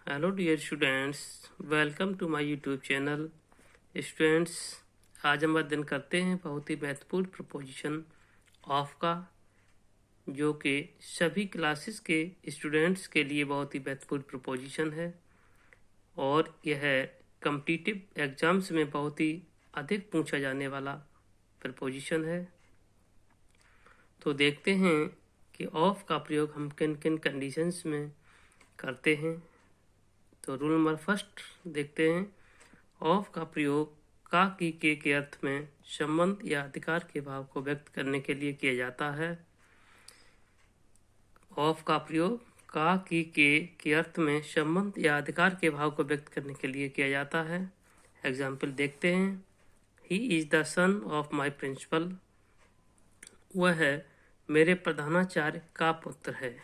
Hello dear students, welcome to my YouTube channel. Students, आज हम अध्ययन करते हैं बहुत ही महत्वपूर्ण प्रपोजिशन ऑफ का, जो कि सभी क्लासेस के स्टूडेंट्स के लिए बहुत ही महत्वपूर्ण प्रपोजिशन है और यह कॉम्पिटिटिव एग्जाम्स में बहुत ही अधिक पूछा जाने वाला प्रपोजिशन है। तो देखते हैं कि ऑफ का प्रयोग हम किन किन कंडीशंस में करते हैं। तो रूल नंबर फर्स्ट देखते हैं। ऑफ का प्रयोग का की के अर्थ में संबंध या अधिकार के भाव को व्यक्त करने के लिए किया जाता है। ऑफ का प्रयोग का की के अर्थ में संबंध या अधिकार के भाव को व्यक्त करने के लिए किया जाता है। एग्जाम्पल देखते हैं। He is the son of my principal. वह मेरे प्रधानाचार्य का पुत्र है।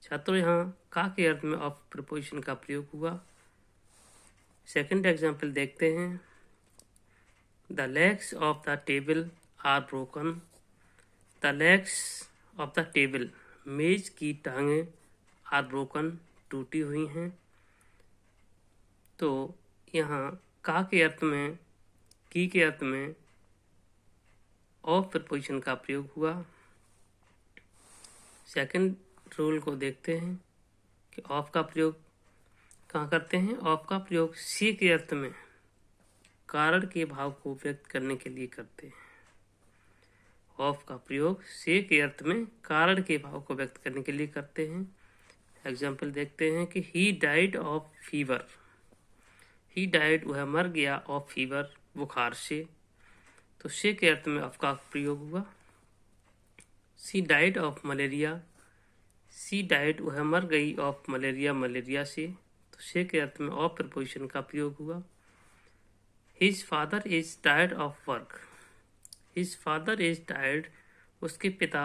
छात्रों, यहाँ का के अर्थ में ऑफ प्रपोजिशन का प्रयोग हुआ। सेकंड एग्जाम्पल देखते हैं। The legs of the table are broken. The legs of the table, मेज की टांगें, आर ब्रोकन, टूटी हुई हैं। तो यहाँ का के अर्थ में, की के अर्थ में ऑफ प्रपोजिशन का प्रयोग हुआ। सेकंड रूल को देखते हैं कि ऑफ का प्रयोग कहाँ करते हैं। ऑफ का प्रयोग सी के अर्थ में कारण के भाव को व्यक्त करने के लिए करते हैं। ऑफ का प्रयोग सी के अर्थ में कारण के भाव को व्यक्त करने के लिए करते हैं। एग्जाम्पल देखते हैं कि he died of fever. He died, वह मर गया, ऑफ फीवर, बुखार से। तो सी के अर्थ में ऑफ का प्रयोग हुआ। She died of malaria. She died, वह मर गई, ऑफ मलेरिया, मलेरिया से। तो सी के अर्थ में ऑफ प्रपोजिशन का प्रयोग हुआ। His father is tired of work. His father is tired, उसके पिता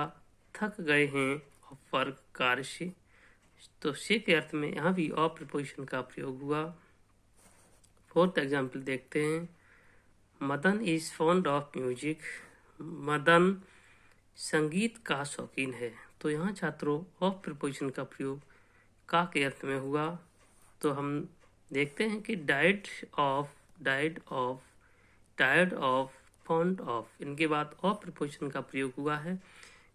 थक गए हैं, ऑफ वर्क, कार्य से। तो सी के अर्थ में यहाँ भी ऑफ प्रपोजिशन का प्रयोग हुआ। फोर्थ एग्जाम्पल देखते हैं। Madan is fond of music. Madan संगीत का शौकीन है। तो यहाँ छात्रों ऑफ प्रपोजिशन का प्रयोग का के अर्थ में हुआ। तो हम देखते हैं कि died of, tired of, fond of, इनके बाद ऑफ प्रपोजिशन का प्रयोग हुआ है।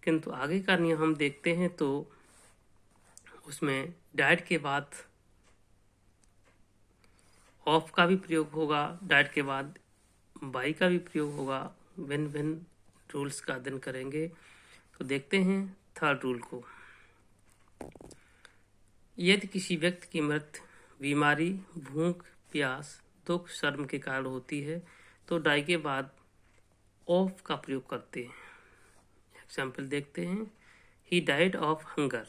किंतु आगे का नियम हम देखते हैं तो उसमें डाइड के बाद ऑफ का भी प्रयोग होगा, डाइड के बाद बाई का भी प्रयोग होगा। भिन्न भिन्न रूल्स का अध्ययन करेंगे। तो देखते हैं थर्ड रूल को। यदि किसी व्यक्ति की मृत्यु बीमारी, भूख, प्यास, दुख, शर्म के कारण होती है तो डाई के बाद ऑफ का प्रयोग करते हैं। एग्जाम्पल देखते हैं। He died of hunger.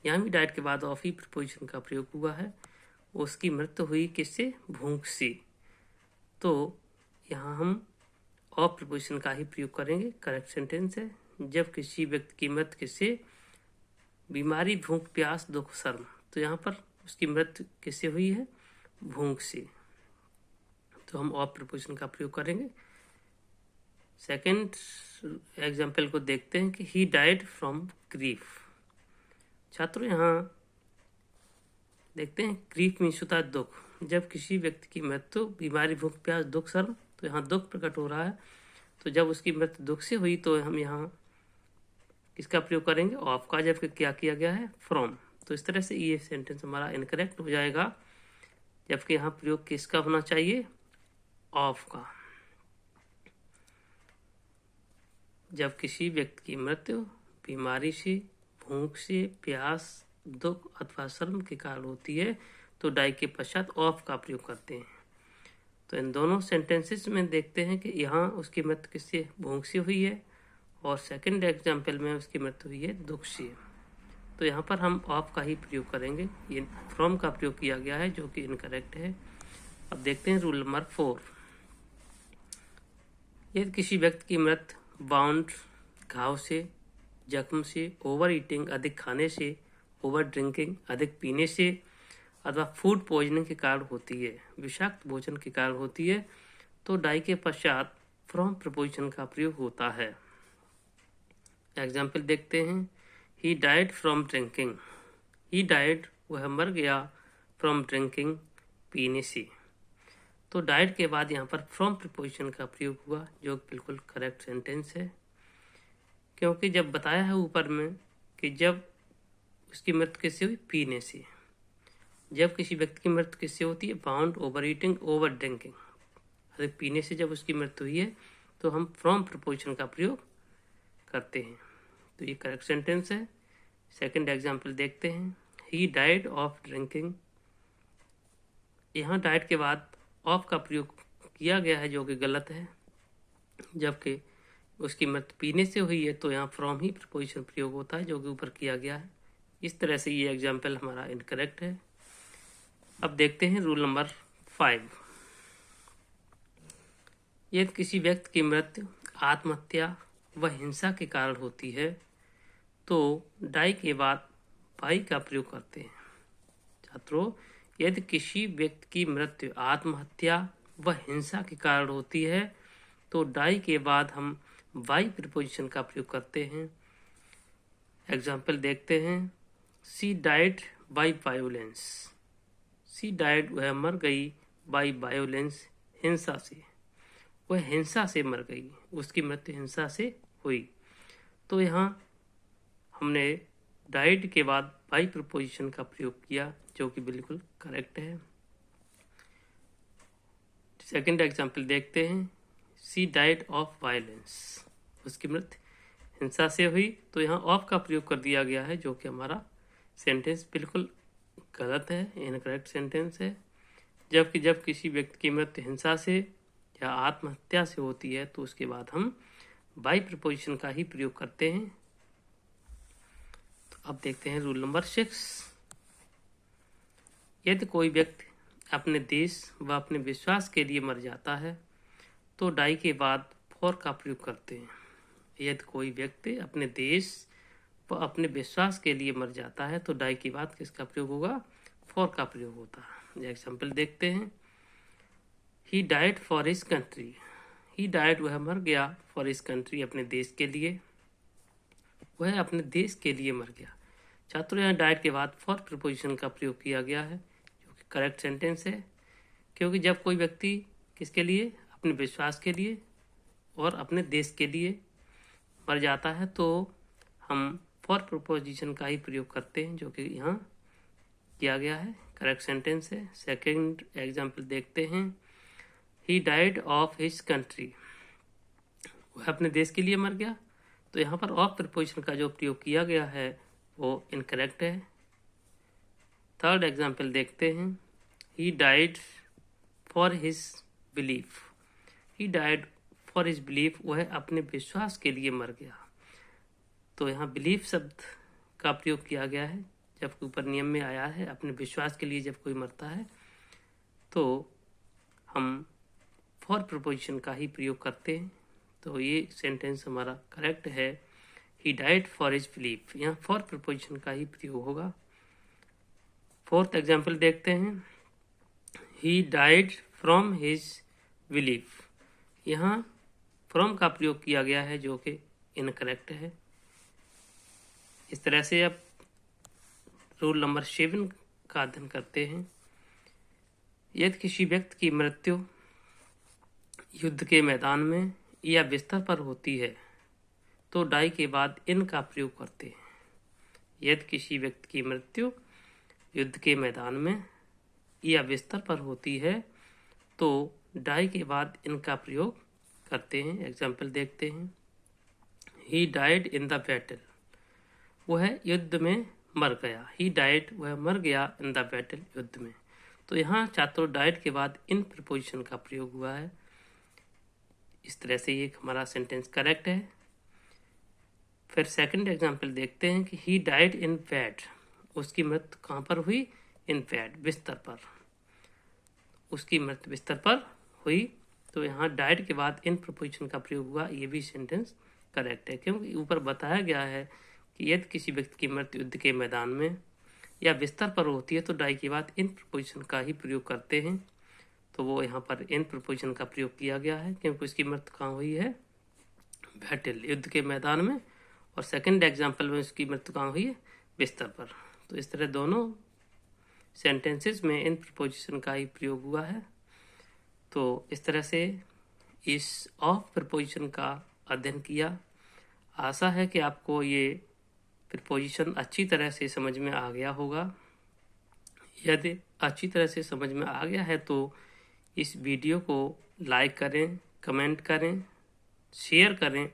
यहाँ भी डाइड के बाद ऑफ ही प्रपोजिशन का प्रयोग हुआ है। उसकी मृत्यु हुई किससे? भूख से। तो यहाँ हम ऑफ प्रपोजिशन का ही प्रयोग करेंगे। करेक्ट सेंटेंस है। जब किसी व्यक्ति की मृत्यु किससे? बीमारी, भूख, प्यास, दुख, शर्म। तो यहाँ पर उसकी मृत्यु किससे हुई है? भूख से। तो हम ऑफ प्रपोजिशन का प्रयोग करेंगे। सेकंड एग्जाम्पल को देखते हैं कि ही डाइड फ्रॉम ग्रीफ। छात्रों, यहाँ देखते हैं ग्रीफ मीन्स होता है दुख। जब किसी व्यक्ति की मृत्यु बीमारी, भूख, प्यास, दुख, शर्म, तो यहाँ दुख प्रकट हो रहा है। तो जब उसकी मृत्यु दुख से हुई तो हम यहाँ किसका प्रयोग करेंगे? ऑफ का। जबकि क्या किया गया है? फ्रॉम। तो इस तरह से ये सेंटेंस हमारा इनकरेक्ट हो जाएगा, जबकि यहाँ प्रयोग किसका होना चाहिए? ऑफ का। जब किसी व्यक्ति की मृत्यु बीमारी से, भूख से, प्यास, दुख अथवा शर्म के कारण होती है तो डाई के पश्चात ऑफ का प्रयोग करते हैं। तो इन दोनों सेंटेंसेस में देखते हैं कि यहाँ उसकी मृत्यु किससे? भूख से हुई है, और सेकंड एग्जाम्पल में उसकी मृत्यु हुई है दुख से। तो यहाँ पर हम ऑफ का ही प्रयोग करेंगे। ये फ्रॉम का प्रयोग किया गया है, जो कि इनकरेक्ट है। अब देखते हैं रूल नंबर 4। यदि किसी व्यक्ति की मृत्यु बाउंड, घाव से, जख्म से, ओवर ईटिंग, अधिक खाने से, ओवर ड्रिंकिंग, अधिक पीने से, अथवा फूड पॉइजनिंग के कारण होती है, विषाक्त भोजन के कारण होती है, तो डाई के पश्चात फ्रॉम प्रपोजिशन का प्रयोग होता है। एग्जाम्पल देखते हैं। He died from drinking. He died, वह मर गया, फ्रॉम ड्रिंकिंग, पीने से। तो डाइड के बाद यहाँ पर फ्रॉम प्रीपोजिशन का प्रयोग हुआ, जो बिल्कुल करेक्ट सेंटेंस है, क्योंकि जब बताया है ऊपर में कि जब उसकी मृत्यु किससे हुई, पीने से। जब किसी व्यक्ति की मृत्यु किससे होती है, bound, over eating, over drinking. अरे पीने से जब उसकी मृत्यु हुई है तो हम फ्रॉम प्रीपोजिशन का प्रयोग करते हैं। तो ये करेक्ट सेंटेंस है। सेकंड एग्जाम्पल देखते हैं, ही डाइड ऑफ ड्रिंकिंग। यहाँ डाइड के बाद ऑफ का प्रयोग किया गया है, जो कि गलत है। जबकि उसकी मृत्यु पीने से हुई है तो यहाँ फ्रॉम ही प्रीपोजिशन प्रयोग होता है, जो कि ऊपर किया गया है। इस तरह से ये एग्जाम्पल हमारा इनकरेक्ट है। अब देखते हैं रूल नंबर 5। यदि किसी व्यक्ति की मृत्यु आत्महत्या व हिंसा के कारण होती है तो डाई के बाद बाई का प्रयोग करते हैं। छात्रों, यदि किसी व्यक्ति की मृत्यु आत्महत्या व हिंसा के कारण होती है तो डाई के बाद हम बाई प्रीपोजिशन का प्रयोग करते हैं। एग्जाम्पल देखते हैं, she died by violence. She died, वह मर गई, बाई वायोलेंस, हिंसा से। वह हिंसा से मर गई, उसकी मृत्यु हिंसा से हुई। तो यहाँ हमने डाइड के बाद बाई प्रीपोजिशन का प्रयोग किया, जो कि बिल्कुल करेक्ट है। सेकंड एग्जाम्पल देखते हैं, सी डाइड ऑफ वायलेंस। उसकी मृत्यु हिंसा से हुई, तो यहाँ ऑफ का प्रयोग कर दिया गया है, जो कि हमारा सेंटेंस बिल्कुल गलत है, इनकरेक्ट सेंटेंस है। जबकि जब किसी व्यक्ति की मृत्यु हिंसा से या आत्महत्या से होती है तो उसके बाद हम बाई प्रीपोजिशन का ही प्रयोग करते हैं। तो अब देखते हैं रूल नंबर 6। यदि कोई व्यक्ति अपने देश व अपने विश्वास के लिए मर जाता है तो डाई के बाद फॉर का प्रयोग करते हैं। यदि कोई व्यक्ति अपने देश व अपने विश्वास के लिए मर जाता है तो डाई के बाद किसका प्रयोग होगा, फॉर का प्रयोग होता है। एग्जाम्पल देखते हैं, he died for his country. He died, वह मर गया, फॉर हिज कंट्री, अपने देश के लिए। वह अपने देश के लिए मर गया। छात्रों, यहाँ डाइड के बाद फॉर प्रीपोजिशन का प्रयोग किया गया है, जो कि करेक्ट सेंटेंस है, क्योंकि जब कोई व्यक्ति किसके लिए, अपने विश्वास के लिए और अपने देश के लिए मर जाता है तो हम फॉर प्रीपोजिशन का ही प्रयोग करते हैं, जो कि यहाँ किया गया है, करेक्ट सेंटेंस है। सेकंड एग्जाम्पल देखते हैं, he died of his country. वह अपने देश के लिए मर गया, तो यहाँ पर ऑफ प्रीपोजिशन का जो प्रयोग किया गया है वो इनकरेक्ट है। थर्ड एग्जाम्पल देखते हैं, he died for his belief. He died for his belief, वह अपने विश्वास के लिए मर गया। तो यहाँ बिलीफ शब्द का प्रयोग किया गया है, जबकि ऊपर नियम में आया है अपने विश्वास के लिए जब कोई मरता है तो हम फॉर प्रीपोजिशन का ही प्रयोग करते हैं। तो ये सेंटेंस हमारा करेक्ट है, he died for his belief. यहाँ फॉर प्रीपोजिशन का ही प्रयोग होगा। फोर्थ एग्जाम्पल देखते हैं, he died from his belief. यहाँ फ्रॉम का प्रयोग किया गया है, जो कि इनकरेक्ट है। इस तरह से अब रूल नंबर 7 का अध्ययन करते हैं। यदि किसी व्यक्ति की मृत्यु युद्ध के मैदान में या बिस्तर पर होती है तो डाई के बाद इन का प्रयोग करते हैं। यदि किसी व्यक्ति की मृत्यु युद्ध के मैदान में या बिस्तर पर होती है तो डाई के बाद इनका प्रयोग करते हैं। एग्जाम्पल देखते हैं, he died in the battle. वह युद्ध में मर गया। ही डाइड, वह मर गया, इन द बैटल, युद्ध में। तो यहाँ छात्रों डाइड के बाद इन प्रीपोजिशन का प्रयोग हुआ है। इस तरह से ये हमारा सेंटेंस करेक्ट है। फिर सेकंड एग्जाम्पल देखते हैं कि ही डाइड इन बेड। उसकी मृत्यु कहाँ पर हुई, इन बेड, बिस्तर पर। उसकी मृत्यु बिस्तर पर हुई, तो यहाँ डाइड के बाद इन प्रीपोजिशन का प्रयोग हुआ। ये भी सेंटेंस करेक्ट है, क्योंकि ऊपर बताया गया है कि यदि किसी व्यक्ति की मृत्यु युद्ध के मैदान में या बिस्तर पर होती है तो डाई के बाद इन प्रीपोजिशन का ही प्रयोग करते हैं। तो वो यहाँ पर इन प्रीपोजिशन का प्रयोग किया गया है, क्योंकि उसकी मृत्यु कहाँ हुई है, बैटल, युद्ध के मैदान में। और सेकंड एग्जाम्पल में उसकी मृत्यु कहाँ हुई है, बिस्तर पर। तो इस तरह दोनों सेंटेंसेस में इन प्रीपोजिशन का ही प्रयोग हुआ है। तो इस तरह से इस ऑफ प्रीपोजिशन का अध्ययन किया। आशा है कि आपको ये प्रीपोजिशन अच्छी तरह से समझ में आ गया होगा। यदि अच्छी तरह से समझ में आ गया है तो इस वीडियो को लाइक करें, कमेंट करें, शेयर करें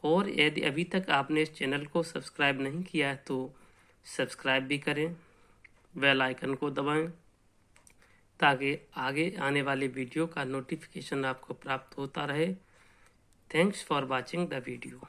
और यदि अभी तक आपने इस चैनल को सब्सक्राइब नहीं किया है तो सब्सक्राइब भी करें, बेल आइकन को दबाएं ताकि आगे आने वाले वीडियो का नोटिफिकेशन आपको प्राप्त होता रहे। Thanks for watching the video.